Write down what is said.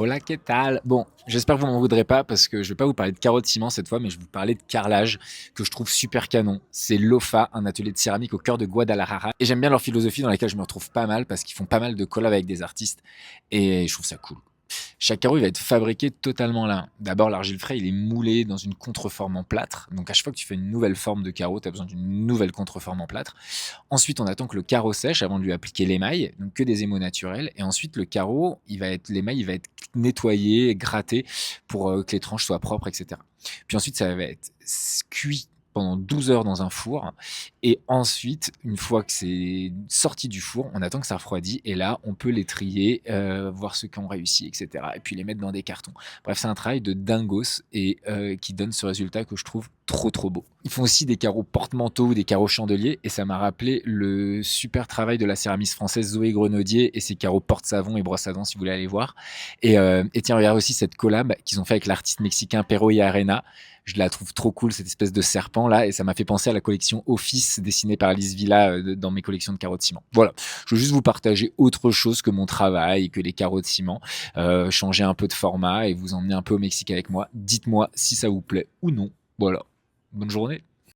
Hola, ¿qué tal? Bon, j'espère que vous m'en voudrez pas parce que je vais pas vous parler de carreaux de ciment cette fois, mais je vais vous parler de carrelage que je trouve super canon. C'est l'OFA, un atelier de céramique au cœur de Guadalajara. Et j'aime bien leur philosophie dans laquelle je me retrouve pas mal parce qu'ils font pas mal de collabs avec des artistes et je trouve ça cool. Chaque carreau il va être fabriqué totalement là. D'abord, l'argile frais, il est moulé dans une contreforme en plâtre. Donc à chaque fois que tu fais une nouvelle forme de carreau, tu as besoin d'une nouvelle contreforme en plâtre. Ensuite, on attend que le carreau sèche avant de lui appliquer l'émail, donc que des émaux naturels. Et ensuite, le carreau, l'émail, il va être nettoyé, gratté pour que les tranches soient propres, etc. Puis ensuite, ça va être cuit pendant 12 heures dans un four. Et ensuite, une fois que c'est sorti du four, on attend que ça refroidit. Et là, on peut les trier, voir ceux qui ont réussi, etc. Et puis les mettre dans des cartons. Bref, c'est un travail de dingos et qui donne ce résultat que je trouve trop beau. Ils font aussi des carreaux porte-manteaux ou des carreaux chandeliers et ça m'a rappelé le super travail de la céramiste française Zoé Grenaudier et ses carreaux porte-savon et brosse à dents si vous voulez aller voir. Et tiens, regarde aussi cette collab qu'ils ont fait avec l'artiste mexicain Pero y Arena. Je la trouve trop cool, cette espèce de serpent là, et ça m'a fait penser à la collection Office dessinée par Alice Villa dans mes collections de carreaux de ciment. Voilà, je veux juste vous partager autre chose que mon travail et que les carreaux de ciment, changer un peu de format et vous emmener un peu au Mexique avec moi. Dites-moi si ça vous plaît ou non. Voilà, bonne journée.